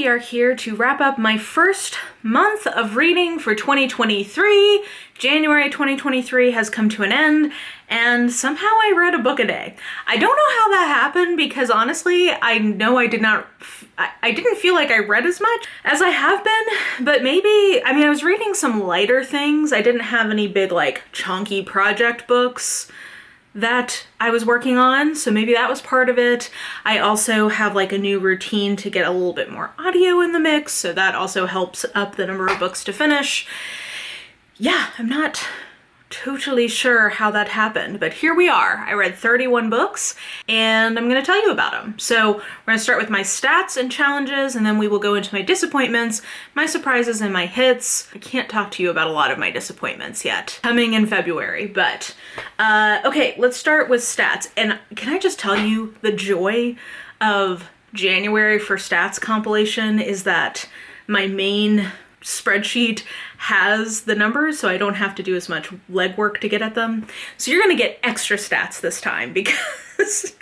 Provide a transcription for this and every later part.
we are here to wrap up my first month of reading for 2023. January 2023 has come to an end, and somehow I read a book a day. I don't know how that happened because honestly, I know I didn't feel like I read as much as I have been, but maybe, I was reading some lighter things. I didn't have any big, chunky project books that I was working on, so maybe that was part of it. I also have a new routine to get a little bit more audio in the mix, so that also helps up the number of books to finish. Yeah, I'm not totally sure how that happened, but here we are. I read 31 books, and I'm going to tell you about them. So we're going to start with my stats and challenges, and then we will go into my disappointments, my surprises, and my hits. I can't talk to you about a lot of my disappointments yet, coming in February, but okay, let's start with stats. And can I just tell you, the joy of January for stats compilation is that my main spreadsheet has the numbers, so I don't have to do as much legwork to get at them. So you're gonna get extra stats this time because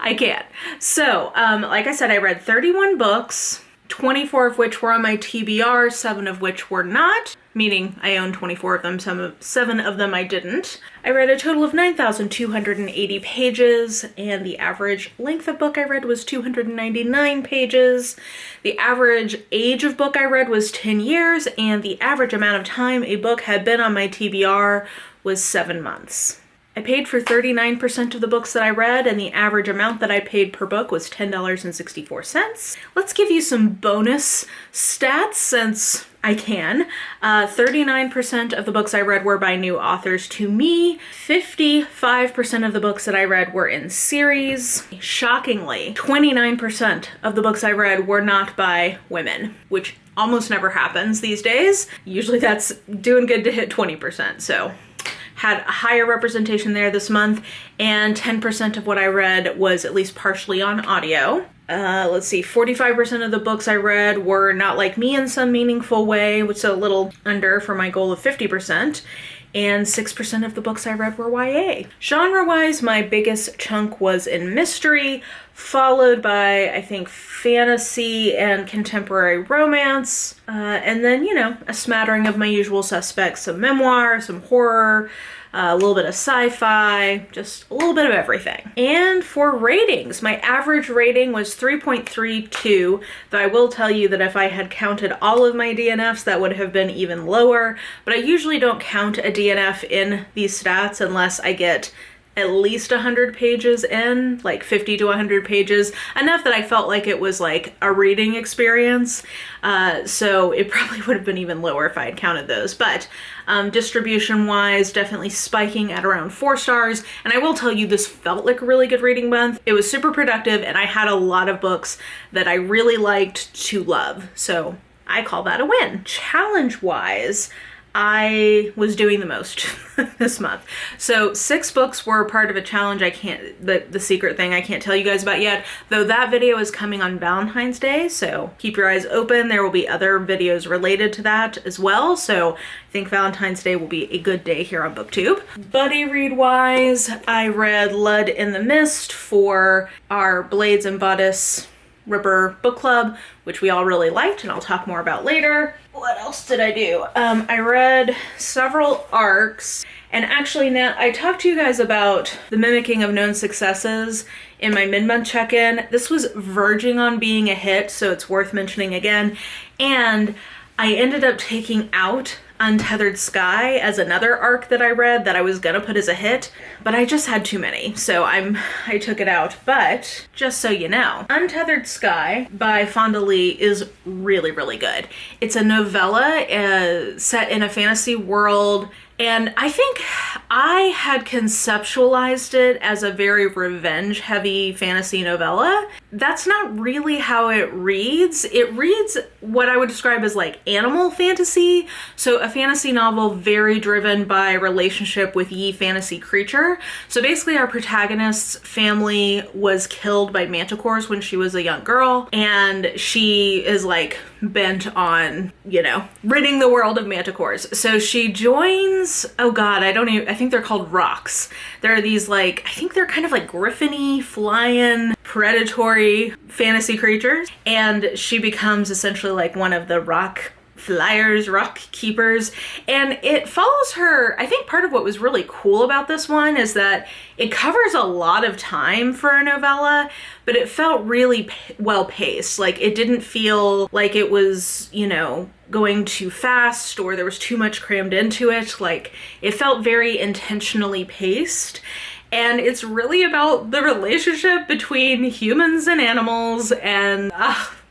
I can't. So, like I said, I read 31 books, 24 of which were on my TBR, 7 of which were not, meaning I own 24 of them, 7 of them I didn't. I read a total of 9,280 pages, and the average length of book I read was 299 pages. The average age of book I read was 10 years, and the average amount of time a book had been on my TBR was 7 months. I paid for 39% of the books that I read, and the average amount that I paid per book was $10.64. Let's give you some bonus stats since I can. 39% of the books I read were by new authors to me. 55% of the books that I read were in series. Shockingly, 29% of the books I read were not by women, which almost never happens these days. Usually that's doing good to hit 20%, so had a higher representation there this month, and 10% of what I read was at least partially on audio. Let's see, 45% of the books I read were not like me in some meaningful way, which is a little under for my goal of 50%. And 6% of the books I read were YA. Genre-wise, my biggest chunk was in mystery, followed by, I think, fantasy and contemporary romance. And then, a smattering of my usual suspects, some memoir, some horror, a little bit of sci-fi, just a little bit of everything. And for ratings, my average rating was 3.32, though I will tell you that if I had counted all of my DNFs, that would have been even lower, but I usually don't count a DNF in these stats unless I get at least 100 pages in, 50 to 100 pages, enough that I felt like it was a reading experience. So it probably would have been even lower if I had counted those. But distribution-wise, definitely spiking at around 4 stars. And I will tell you, this felt like a really good reading month. It was super productive, and I had a lot of books that I really liked to love. So I call that a win. Challenge-wise, I was doing the most this month. So 6 books were part of a challenge the secret thing I can't tell you guys about yet, though that video is coming on Valentine's Day, so keep your eyes open. There will be other videos related to that as well, so I think Valentine's Day will be a good day here on BookTube. Buddy read wise, I read Blood in the Mist for our Blades Bodice Ripper Book Club, which we all really liked, and I'll talk more about later. What else did I do? I read several arcs, and actually now I talked to you guys about the mimicking of known successes in my mid-month check-in. This was verging on being a hit, so it's worth mentioning again, and I ended up taking out Untethered Sky as another arc that I read that I was gonna put as a hit, but I just had too many, so I took it out. But just so you know, Untethered Sky by Fonda Lee is really, really good. It's a novella set in a fantasy world, and I think I had conceptualized it as a very revenge-heavy fantasy novella. That's not really how it reads. It reads what I would describe as animal fantasy. So a fantasy novel very driven by relationship with ye fantasy creature. So basically our protagonist's family was killed by manticores when she was a young girl, and she is bent on, ridding the world of manticores. So she joins, oh god, I think they're called rocks. There are these I think they're kind of griffin-y, flying predatory fantasy creatures, and she becomes essentially like one of the rock flyers, rock keepers, and it follows her. I think part of what was really cool about this one is that it covers a lot of time for a novella, but it felt really well paced. Like, it didn't feel like it was, you know, going too fast or there was too much crammed into it. Like, it felt very intentionally paced. And it's really about the relationship between humans and animals, and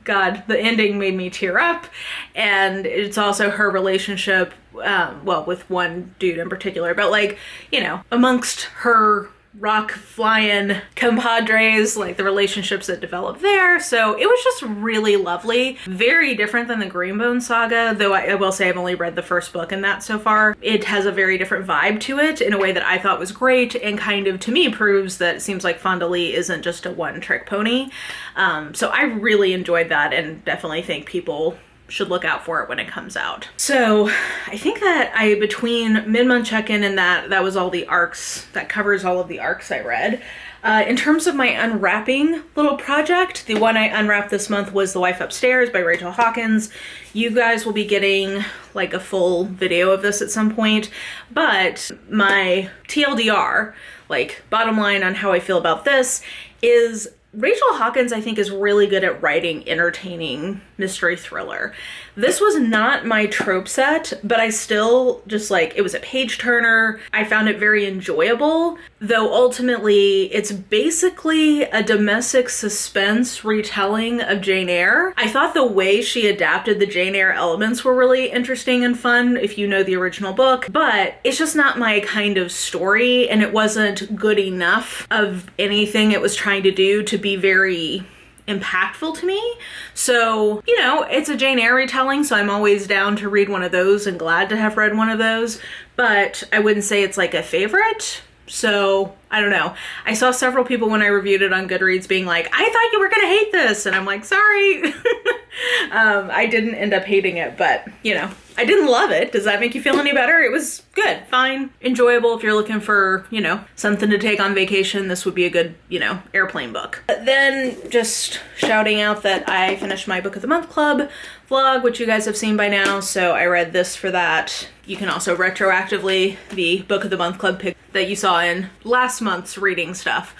God, the ending made me tear up. And it's also her relationship, well, with one dude in particular, but like, you know, amongst her rock flying compadres, like the relationships that develop there. So it was just really lovely. Very different than the Greenbone saga, though I will say I've only read the first book in that so far. It has a very different vibe to it in a way that I thought was great, and kind of, to me, proves that it seems like Fonda Lee isn't just a one-trick pony. So I really enjoyed that, and definitely think people should look out for it when it comes out. So I think that between mid-month check-in and that was all the arcs, that covers all of the arcs I read. In terms of my unwrapping little project, the one I unwrapped this month was The Wife Upstairs by Rachel Hawkins. You guys will be getting like a full video of this at some point, but my TLDR, like bottom line on how I feel about this, is Rachel Hawkins, I think, is really good at writing entertaining mystery thriller. This was not my trope set, but I still just like, it was a page turner. I found it very enjoyable, though ultimately it's basically a domestic suspense retelling of Jane Eyre. I thought the way she adapted the Jane Eyre elements were really interesting and fun if you know the original book, but it's just not my kind of story, and it wasn't good enough of anything it was trying to do to be very impactful to me. So, you know, it's a Jane Eyre retelling, so I'm always down to read one of those and glad to have read one of those, but I wouldn't say it's like a favorite. So I don't know. I saw several people when I reviewed it on Goodreads being like, I thought you were gonna hate this, and I'm like, sorry. I didn't end up hating it, but you know, I didn't love it. Does that make you feel any better? It was good, fine, enjoyable. If you're looking for, you know, something to take on vacation, this would be a good, you know, airplane book. But then just shouting out that I finished my Book of the Month Club vlog, which you guys have seen by now, so I read this for that. You can also retroactively, the Book of the Month Club pick that you saw in last month's reading stuff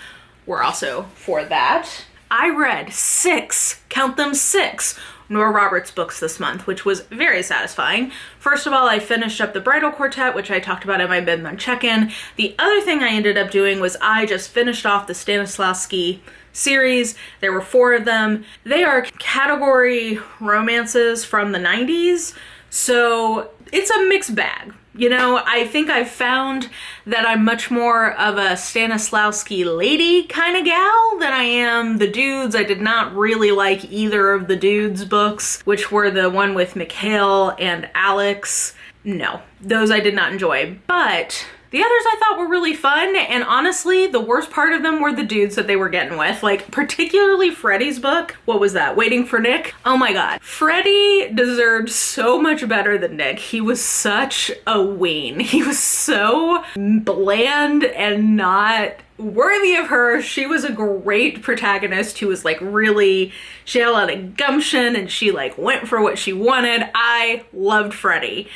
were also for that. I read 6, count them 6, Nora Roberts books this month, which was very satisfying. First of all, I finished up the Bridal Quartet, which I talked about in my mid-month check-in. The other thing I ended up doing was I just finished off the Stanislavski series. There were 4 of them. They are category romances from the 90s, so it's a mixed bag. You know, I think I've found that I'm much more of a Stanislavski lady kind of gal than I am the dudes. I did not really like either of the dudes' books, which were the one with Mikhail and Alex. No, those I did not enjoy, but the others I thought were really fun, and honestly, the worst part of them were the dudes that they were getting with. Like, particularly Freddie's book. What was that? Waiting for Nick? Oh my god. Freddie deserved so much better than Nick. He was such a ween. He was so bland and not worthy of her. She was a great protagonist who was like really, she had a lot of gumption and she like went for what she wanted. I loved Freddie.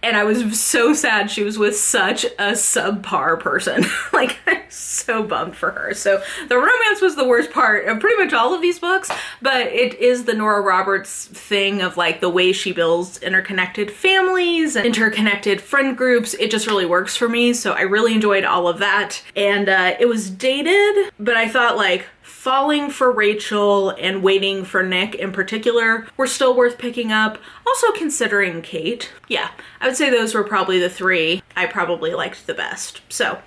And I was so sad she was with such a subpar person. Like, I'm so bummed for her. So the romance was the worst part of pretty much all of these books, but it is the Nora Roberts thing of like the way she builds interconnected families and interconnected friend groups. It just really works for me. So I really enjoyed all of that. And it was dated, but I thought like Falling for Rachel and Waiting for Nick in particular were still worth picking up. Also considering Kate. Yeah, I would say those were probably the 3 I probably liked the best. So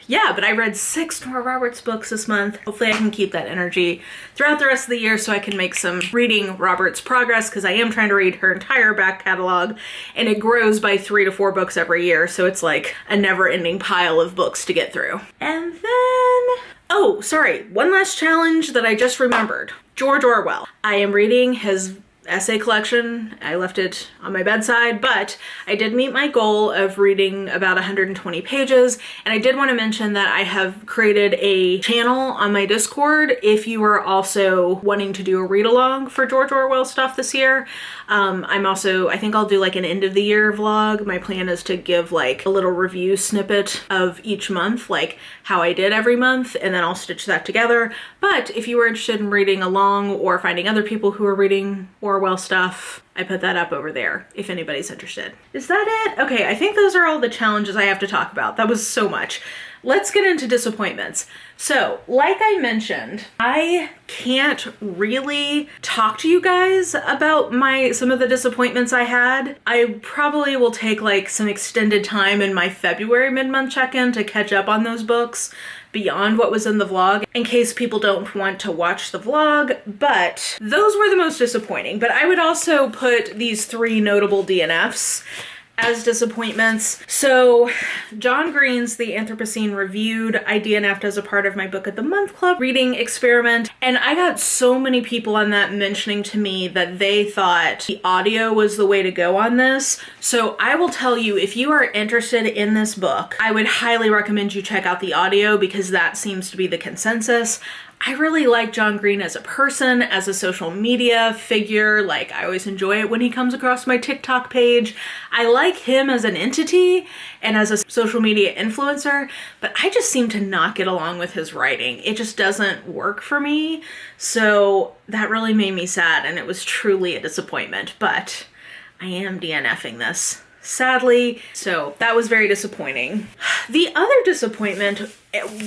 yeah, but I read 6 Nora Roberts books this month. Hopefully I can keep that energy throughout the rest of the year so I can make some reading Roberts progress, because I am trying to read her entire back catalog, and it grows by 3 to 4 books every year, so it's like a never-ending pile of books to get through. And then, oh, sorry, one last challenge that I just remembered. George Orwell. I am reading his essay collection. I left it on my bedside, but I did meet my goal of reading about 120 pages. And I did want to mention that I have created a channel on my Discord if you are also wanting to do a read along for George Orwell stuff this year. I think I'll do like an end of the year vlog. My plan is to give like a little review snippet of each month, like how I did every month, and then I'll stitch that together. But if you were interested in reading along or finding other people who are reading Orwell stuff, I put that up over there if anybody's interested. Is that it? Okay, I think those are all the challenges I have to talk about. That was so much. Let's get into disappointments. So, like I mentioned, I can't really talk to you guys about some of the disappointments I had. I probably will take like some extended time in my February mid-month check-in to catch up on those books beyond what was in the vlog, in case people don't want to watch the vlog, but those were the most disappointing. But I would also put these 3 notable DNFs as disappointments. So John Green's The Anthropocene Reviewed, I DNF'd as a part of my Book of the Month Club reading experiment. And I got so many people on that mentioning to me that they thought the audio was the way to go on this. So I will tell you, if you are interested in this book, I would highly recommend you check out the audio because that seems to be the consensus. I really like John Green as a person, as a social media figure. Like, I always enjoy it when he comes across my TikTok page. I like him as an entity and as a social media influencer, but I just seem to not get along with his writing. It just doesn't work for me. So that really made me sad, and it was truly a disappointment, but I am DNFing this, sadly. So that was very disappointing. The other disappointment,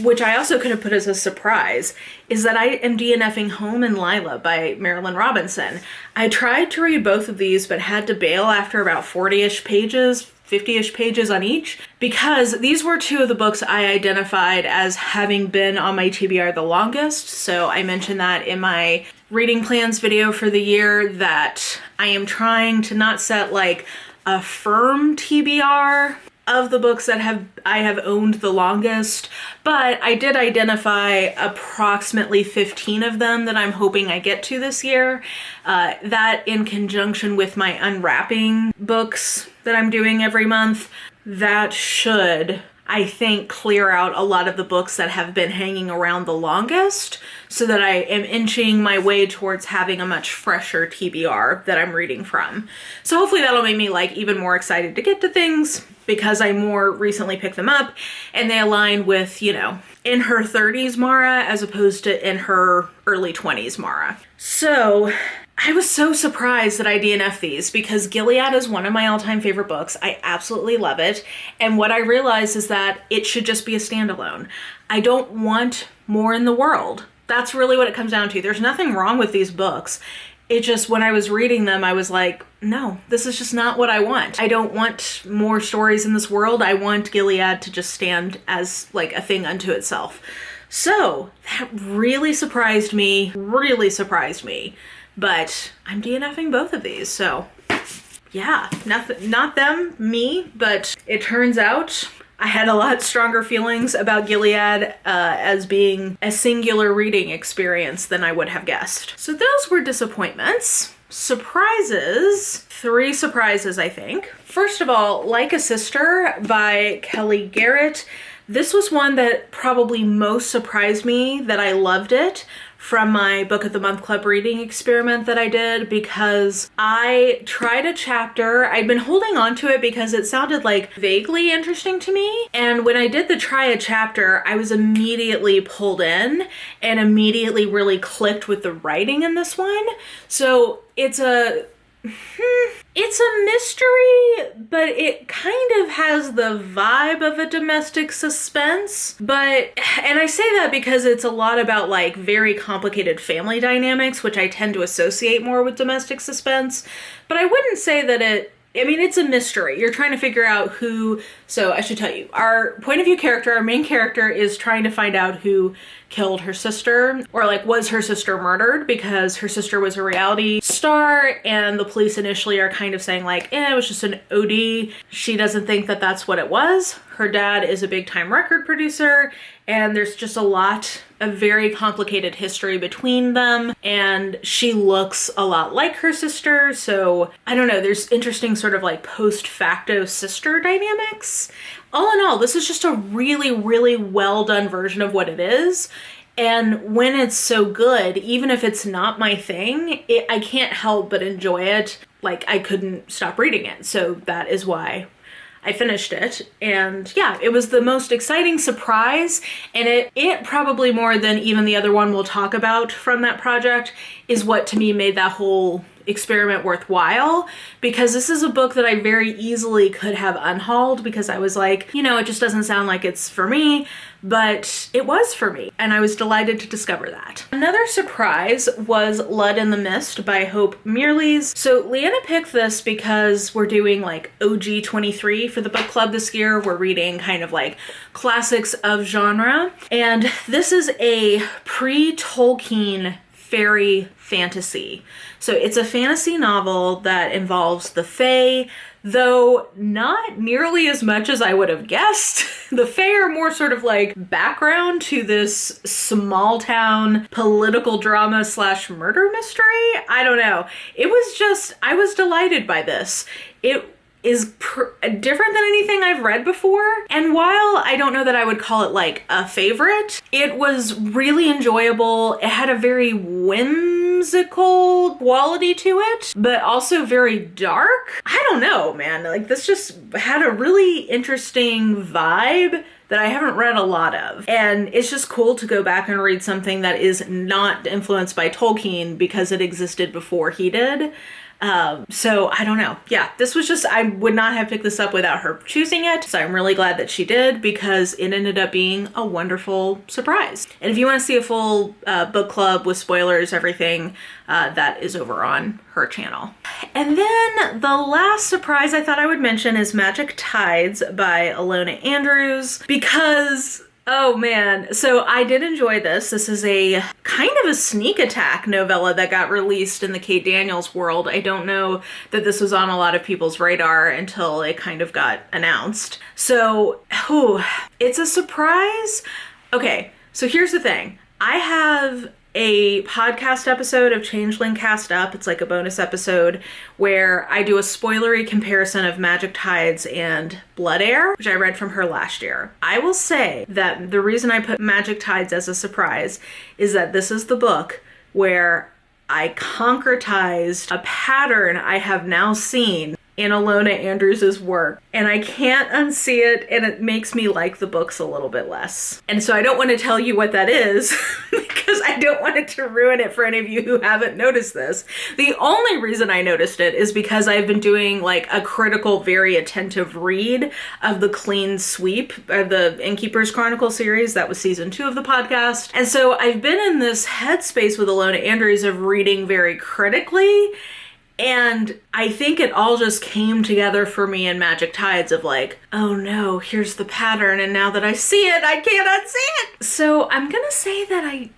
which I also could have put as a surprise, is that I am DNFing Home and Lila by Marilyn Robinson. I tried to read both of these, but had to bail after about 40-ish pages, 50-ish pages on each, because these were 2 of the books I identified as having been on my TBR the longest. So I mentioned that in my reading plans video for the year, that I am trying to not set like a firm TBR of the books that I have owned the longest, but I did identify approximately 15 of them that I'm hoping I get to this year. That in conjunction with my unwrapping books that I'm doing every month, that should, I think, clear out a lot of the books that have been hanging around the longest, so that I am inching my way towards having a much fresher TBR that I'm reading from. So hopefully that'll make me like even more excited to get to things, because I more recently picked them up and they align with, you know, in her 30s Mara as opposed to in her early 20s Mara. So I was so surprised that I DNF'd these, because Gilead is one of my all-time favorite books. I absolutely love it. And what I realized is that it should just be a standalone. I don't want more in the world. That's really what it comes down to. There's nothing wrong with these books. It just, when I was reading them, I was like, no, this is just not what I want. I don't want more stories in this world. I want Gilead to just stand as like a thing unto itself. So that really surprised me, but I'm DNFing both of these. So yeah, not them, me, but it turns out I had a lot stronger feelings about Gilead as being a singular reading experience than I would have guessed. So those were disappointments. Surprises, 3 surprises, I think. First of all, Like a Sister by Kelly Garrett. This was one that probably most surprised me that I loved it from my Book of the Month Club reading experiment that I did, because I tried a chapter. I'd been holding on to it because it sounded like vaguely interesting to me. And when I did the try a chapter, I was immediately pulled in and immediately really clicked with the writing in this one. So it's a mystery, but it kind of has the vibe of a domestic suspense. And I say that because it's a lot about like very complicated family dynamics, which I tend to associate more with domestic suspense. But I wouldn't say that it's a mystery. You're trying to figure out who, so I should tell you, our point of view character, our main character, is trying to find out who killed her sister, or like was her sister murdered, because her sister was a reality star and the police initially are kind of saying like, it was just an OD. She doesn't think that that's what it was. Her dad is a big time record producer, and there's just a lot of very complicated history between them, and she looks a lot like her sister, so I don't know, there's interesting sort of like post-facto sister dynamics. All in all, this is just a really, really well done version of what it is. And when it's so good, even if it's not my thing, I can't help but enjoy it. Like, I couldn't stop reading it. So that is why I finished it. And yeah, it was the most exciting surprise. And it probably more than even the other one we'll talk about from that project is what to me made that whole experiment worthwhile, because this is a book that I very easily could have unhauled because I was like, you know, it just doesn't sound like it's for me, but it was for me, and I was delighted to discover that. Another surprise was Lud in the Mist by Hope Meirleys. So Leanna picked this because we're doing like OG 23 for the book club this year. We're reading kind of like classics of genre, and this is a pre-Tolkien fairy fantasy. So it's a fantasy novel that involves the Fae, though not nearly as much as I would have guessed. The Fae are more sort of like background to this small town political drama slash murder mystery. I don't know. It was just, I was delighted by this. It is different than anything I've read before. And while I don't know that I would call it like a favorite, it was really enjoyable. It had a very whimsical quality to it, but also very dark. I don't know, man. Like, this just had a really interesting vibe that I haven't read a lot of. And it's just cool to go back and read something that is not influenced by Tolkien because it existed before he did. So I don't know. Yeah, this was just, I would not have picked this up without her choosing it. So I'm really glad that she did, because it ended up being a wonderful surprise. And if you want to see a full book club with spoilers, everything, that is over on her channel. And then the last surprise I thought I would mention is Magic Tides by Alona Andrews, because oh man, so I did enjoy this. This is a kind of a sneak attack novella that got released in the Kate Daniels world. I don't know that this was on a lot of people's radar until it kind of got announced. So, it's a surprise. Okay, so here's the thing. I have a podcast episode of Changeling Cast Up. It's like a bonus episode where I do a spoilery comparison of Magic Tides and Blood Heir, which I read from her last year. I will say that the reason I put Magic Tides as a surprise is that this is the book where I concretized a pattern I have now seen in Alona Andrews' work, and I can't unsee it, and it makes me like the books a little bit less. And so I don't want to tell you what that is because I don't want it to ruin it for any of you who haven't noticed this. The only reason I noticed it is because I've been doing like a critical, very attentive read of the Clean Sweep of the Innkeeper's Chronicle series. That was season 2 of the podcast. And so I've been in this headspace with Alona Andrews of reading very critically. And I think it all just came together for me in Magic Tides of like, oh no, here's the pattern, and now that I see it, I can't unsee it. So I'm gonna say that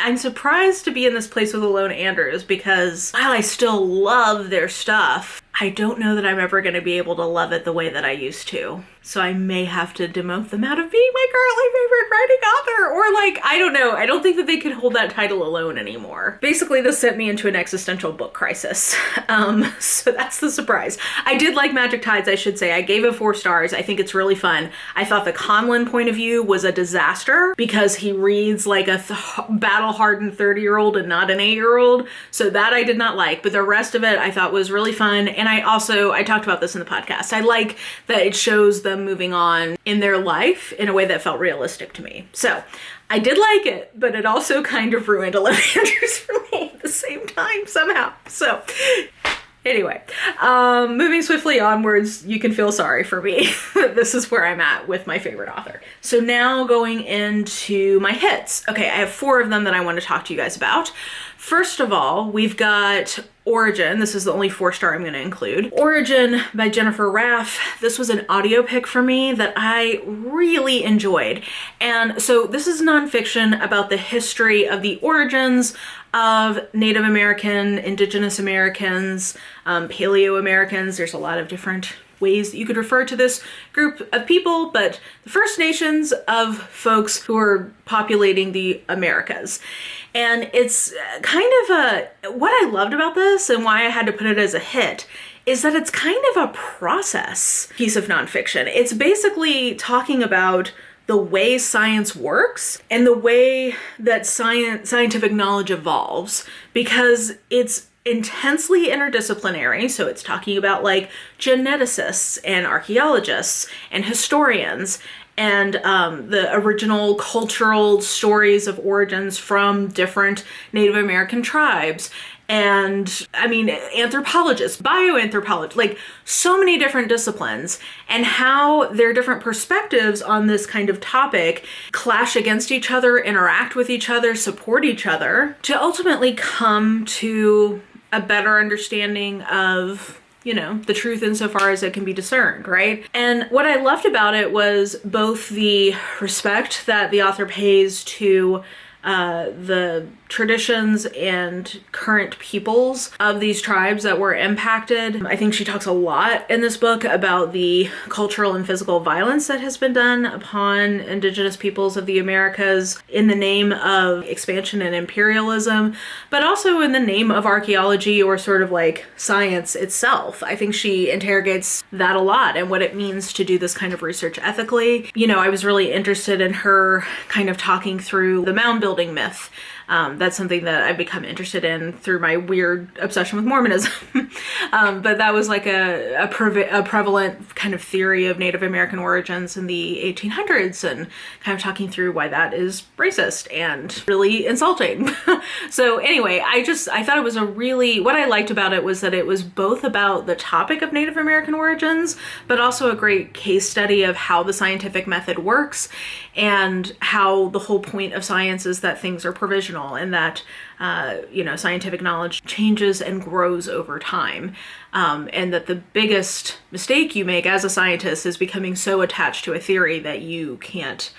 I'm surprised to be in this place with Alona Andrews, because while I still love their stuff, I don't know that I'm ever going to be able to love it the way that I used to. So I may have to demote them out of being my currently favorite writing author. Or like, I don't know. I don't think that they could hold that title alone anymore. Basically, this sent me into an existential book crisis. So that's the surprise. I did like Magic Tides, I should say. I gave it 4 stars. I think it's really fun. I thought the Conlon point of view was a disaster because he reads like a battle-hardened 30-year-old and not an 8-year-old. So that I did not like. But the rest of it I thought was really fun. And I talked about this in the podcast. I like that it shows them moving on in their life in a way that felt realistic to me. So I did like it, but it also kind of ruined Alona Andrews for me at the same time somehow. So anyway, moving swiftly onwards, you can feel sorry for me. This is where I'm at with my favorite author. So now going into my hits. Okay, I have 4 of them that I want to talk to you guys about. First of all, we've got Origin. This is the only 4-star I'm going to include. Origin by Jennifer Raff. This was an audio pick for me that I really enjoyed. And so this is nonfiction about the history of the origins of Native American, Indigenous Americans, Paleo Americans. There's a lot of different ways that you could refer to this group of people, but the First Nations of folks who are populating the Americas. And it's kind of what I loved about this and why I had to put it as a hit is that it's kind of a process piece of nonfiction. It's basically talking about the way science works and the way that scientific knowledge evolves, because it's intensely interdisciplinary. So it's talking about like geneticists and archaeologists and historians and the original cultural stories of origins from different Native American tribes. And I mean, anthropologists, bioanthropologists, like so many different disciplines, and how their different perspectives on this kind of topic clash against each other, interact with each other, support each other to ultimately come to a better understanding of, you know, the truth insofar as it can be discerned, right? And what I loved about it was both the respect that the author pays to the traditions and current peoples of these tribes that were impacted. I think she talks a lot in this book about the cultural and physical violence that has been done upon Indigenous peoples of the Americas in the name of expansion and imperialism, but also in the name of archaeology or sort of like science itself. I think she interrogates that a lot and what it means to do this kind of research ethically. You know, I was really interested in her kind of talking through the mound building myth. That's something that I've become interested in through my weird obsession with Mormonism. But that was like a prevalent kind of theory of Native American origins in the 1800s, and kind of talking through why that is racist and really insulting. So anyway, I thought it was what I liked about it was that it was both about the topic of Native American origins, but also a great case study of how the scientific method works and how the whole point of science is that things are provisional and that, scientific knowledge changes and grows over time. And that the biggest mistake you make as a scientist is becoming so attached to a theory that you can't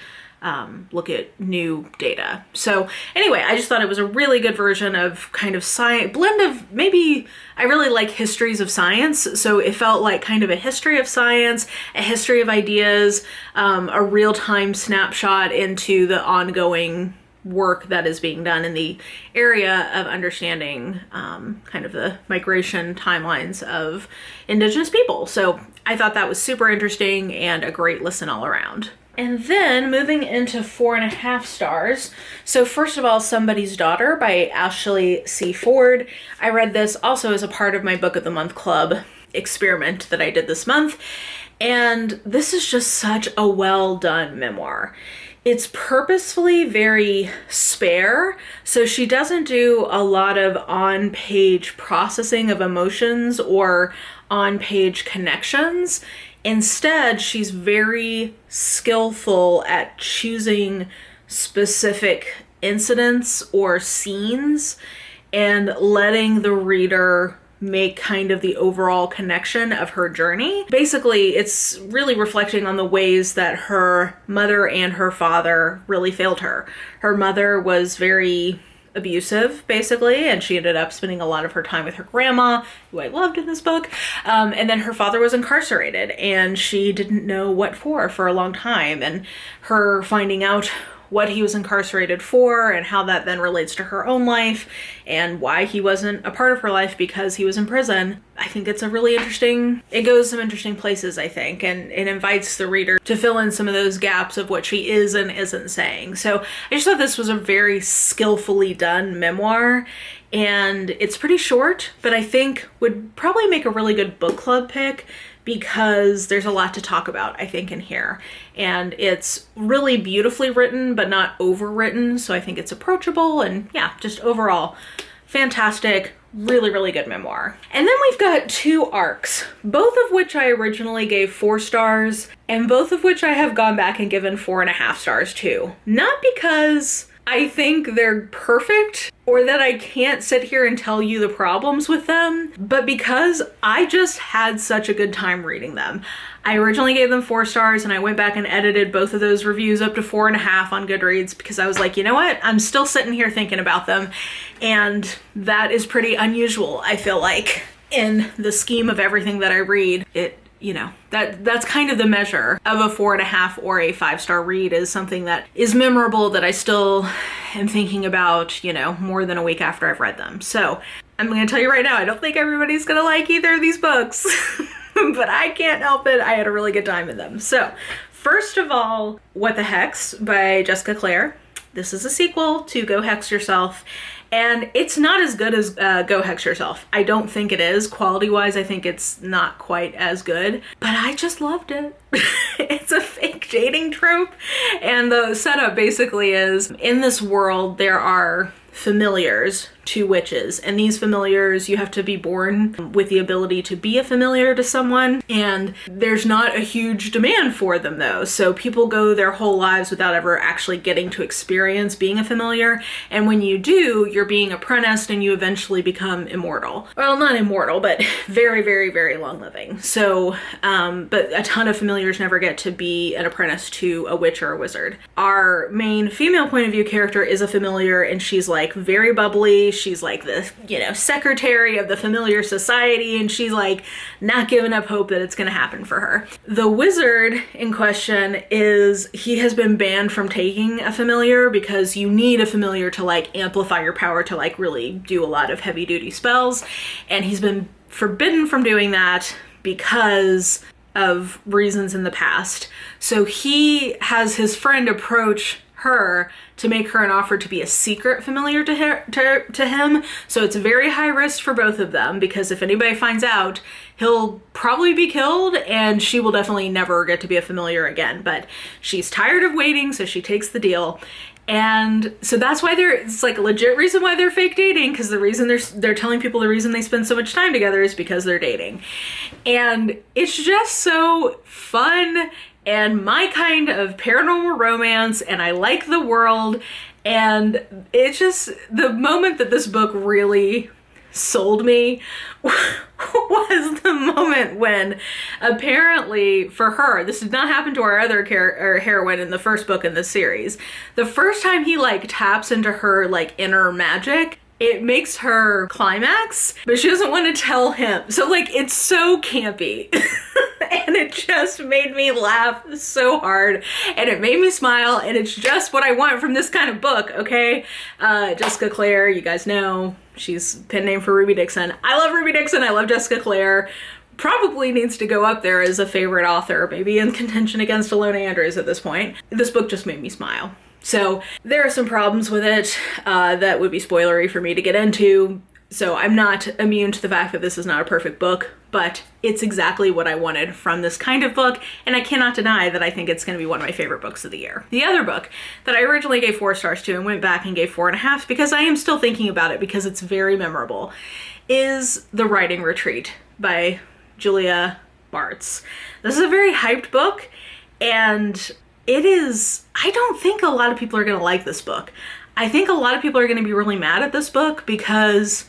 look at new data. So anyway, I just thought it was a really good version of kind of blend of, maybe I really like histories of science. So it felt like kind of a history of science, a history of ideas, a real-time snapshot into the ongoing work that is being done in the area of understanding kind of the migration timelines of Indigenous people. So I thought that was super interesting and a great listen all around. And then moving into 4.5 stars. So first of all, Somebody's Daughter by Ashley C. Ford. I read this also as a part of my Book of the Month Club experiment that I did this month. And this is just such a well done memoir. It's purposefully very spare, so she doesn't do a lot of on-page processing of emotions or on-page connections. Instead, she's very skillful at choosing specific incidents or scenes and letting the reader make kind of the overall connection of her journey. Basically, it's really reflecting on the ways that her mother and her father really failed her. Her mother was very abusive, basically, and she ended up spending a lot of her time with her grandma, who I loved in this book. And then her father was incarcerated, and she didn't know what for a long time. And her finding out what he was incarcerated for and how that then relates to her own life and why he wasn't a part of her life because he was in prison. I think it's it goes some interesting places, I think, and it invites the reader to fill in some of those gaps of what she is and isn't saying. So I just thought this was a very skillfully done memoir, and it's pretty short, but I think would probably make a really good book club pick because there's a lot to talk about, I think, in here. And it's really beautifully written, but not overwritten. So I think it's approachable and yeah, just overall fantastic, really, really good memoir. And then we've got 2 arcs, both of which I originally gave 4 stars and both of which I have gone back and given 4.5 stars to. Not because I think they're perfect, or that I can't sit here and tell you the problems with them, but because I just had such a good time reading them. I originally gave them 4 stars, and I went back and edited both of those reviews up to 4.5 on Goodreads because I was like, you know what? I'm still sitting here thinking about them, and that is pretty unusual, I feel like, in the scheme of everything that I read. That's kind of the measure of a 4.5 or a 5-star read, is something that is memorable that I still am thinking about, more than a week after I've read them. So I'm going to tell you right now, I don't think everybody's going to like either of these books, but I can't help it. I had a really good time with them. So first of all, What the Hex by Jessica Clare. This is a sequel to Go Hex Yourself, and it's not as good as Go Hex Yourself. I don't think it is. Quality-wise, I think it's not quite as good, but I just loved it. It's a fake dating trope, and the setup basically is, in this world, there are familiars to witches, and these familiars, you have to be born with the ability to be a familiar to someone, and there's not a huge demand for them though, so people go their whole lives without ever actually getting to experience being a familiar, and when you do, you're being apprenticed and you eventually become immortal. Well, not immortal, but very, very, very long living. So, but a ton of familiars never get to be an apprentice to a witch or a wizard. Our main female point of view character is a familiar, and she's like very bubbly. She's like the, secretary of the familiar society, and she's like not giving up hope that it's going to happen for her. The wizard in question he has been banned from taking a familiar because you need a familiar to like amplify your power to like really do a lot of heavy duty spells, and he's been forbidden from doing that because of reasons in the past. So he has his friend approach her to make her an offer to be a secret familiar to him. So it's very high risk for both of them, because if anybody finds out, he'll probably be killed and she will definitely never get to be a familiar again. But she's tired of waiting, so she takes the deal. And so that's why it's like a legit reason why they're fake dating, because the reason they're telling people the reason they spend so much time together is because they're dating. And it's just so fun and my kind of paranormal romance, and I like the world, and it's just the moment that this book really sold me was the moment when apparently for her, this did not happen to our other heroine in the first book in this series, the first time he like taps into her like inner magic, it makes her climax, but she doesn't want to tell him. So like, it's so campy. And it just made me laugh so hard, and it made me smile, and it's just what I want from this kind of book, okay? Jessica Clare, you guys know, she's pen name for Ruby Dixon. I love Ruby Dixon, I love Jessica Clare. Probably needs to go up there as a favorite author, maybe in contention against Alona Andrews at this point. This book just made me smile. So there are some problems with it that would be spoilery for me to get into. So I'm not immune to the fact that this is not a perfect book, but it's exactly what I wanted from this kind of book, and I cannot deny that I think it's going to be one of my favorite books of the year. The other book that I originally gave 4 stars to and went back and gave 4.5 because I am still thinking about it because it's very memorable, is The Writing Retreat by Julia Bartz. This is a very hyped book, and I don't think a lot of people are going to like this book. I think a lot of people are going to be really mad at this book because,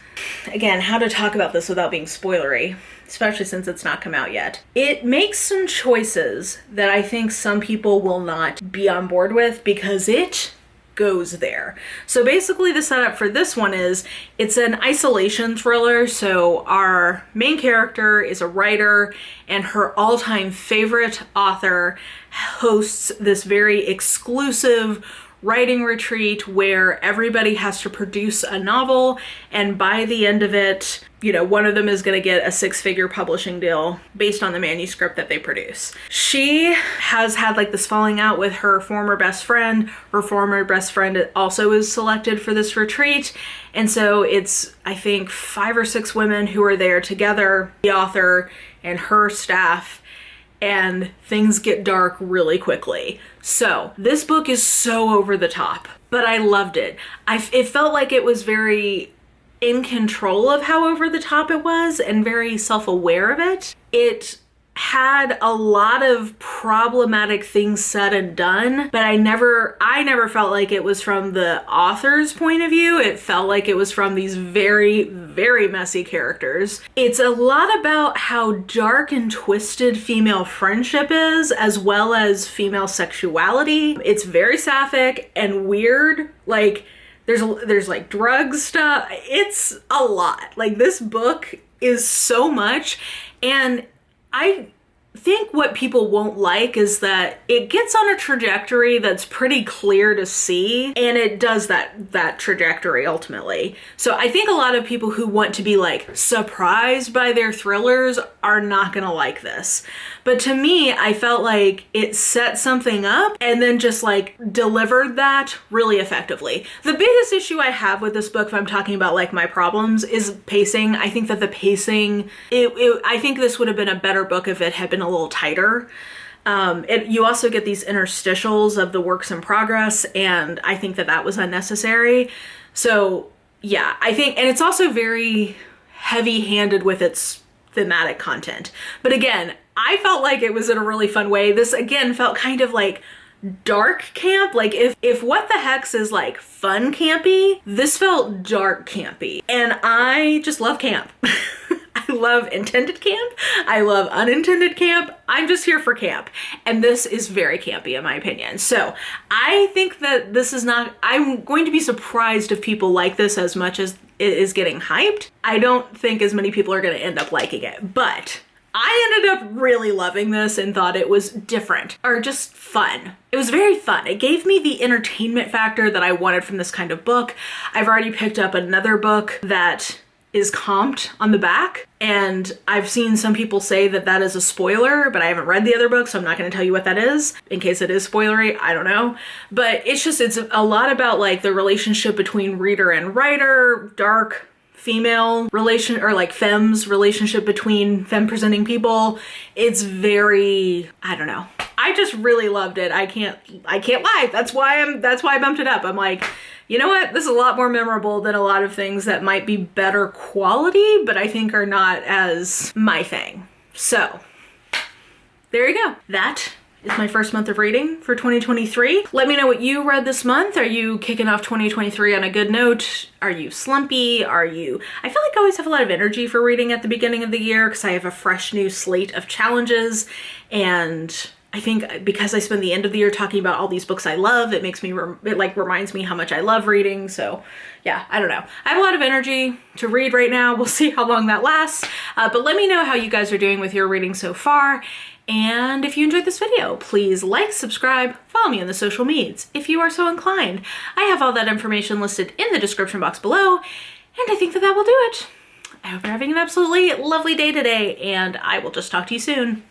again, how to talk about this without being spoilery, especially since it's not come out yet. It makes some choices that I think some people will not be on board with because it goes there. So basically the setup for this one is it's an isolation thriller. So our main character is a writer, and her all-time favorite author hosts this very exclusive writing retreat where everybody has to produce a novel, and by the end of it, one of them is going to get a 6-figure publishing deal based on the manuscript that they produce. She has had like this falling out with her former best friend. Her former best friend also is selected for this retreat, and so it's, I think, 5 or 6 women who are there together, the author and her staff, and things get dark really quickly. So this book is so over the top, but I loved it. It felt like it was very in control of how over the top it was and very self-aware of it. It had a lot of problematic things said and done, but I never felt like it was from the author's point of view. It felt like it was from these very, very messy characters. It's a lot about how dark and twisted female friendship is, as well as female sexuality. It's very sapphic and weird. Like, there's like drug stuff. It's a lot. Like, this book is so much, and I think what people won't like is that it gets on a trajectory that's pretty clear to see, and it does that trajectory ultimately. So I think a lot of people who want to be like surprised by their thrillers are not gonna like this. But to me, I felt like it set something up and then just like delivered that really effectively. The biggest issue I have with this book, if I'm talking about like my problems, is pacing. I think that the pacing, I think this would have been a better book if it had been a little tighter. You also get these interstitials of the works in progress, and I think that was unnecessary. So yeah, I think, and it's also very heavy-handed with its thematic content. But again, I felt like it was in a really fun way. This again felt kind of like dark camp. Like if What the Hex is like fun campy, this felt dark campy. And I just love camp. I love intended camp. I love unintended camp. I'm just here for camp. And this is very campy in my opinion. So I think that this is not, I'm going to be surprised if people like this as much as it is getting hyped. I don't think as many people are going to end up liking it, but I ended up really loving this and thought it was different or just fun. It was very fun. It gave me the entertainment factor that I wanted from this kind of book. I've already picked up another book that is comped on the back, and I've seen some people say that is a spoiler, but I haven't read the other book, so I'm not going to tell you what that is in case it is spoilery. I don't know, but it's a lot about like the relationship between reader and writer, dark female relation, or like femmes relationship between femme presenting people. It's very, I don't know. I just really loved it. I can't lie. That's why I bumped it up. I'm like, you know what? This is a lot more memorable than a lot of things that might be better quality, but I think are not as my thing. So there you go. That is my first month of reading for 2023. Let me know what you read this month. Are you kicking off 2023 on a good note? Are you slumpy? I feel like I always have a lot of energy for reading at the beginning of the year because I have a fresh new slate of challenges, and I think because I spend the end of the year talking about all these books I love, it makes me, it reminds me how much I love reading. So yeah, I don't know. I have a lot of energy to read right now. We'll see how long that lasts. But let me know how you guys are doing with your reading so far. And if you enjoyed this video, please like, subscribe, follow me on the social medias if you are so inclined. I have all that information listed in the description box below, and I think that will do it. I hope you're having an absolutely lovely day today, and I will just talk to you soon.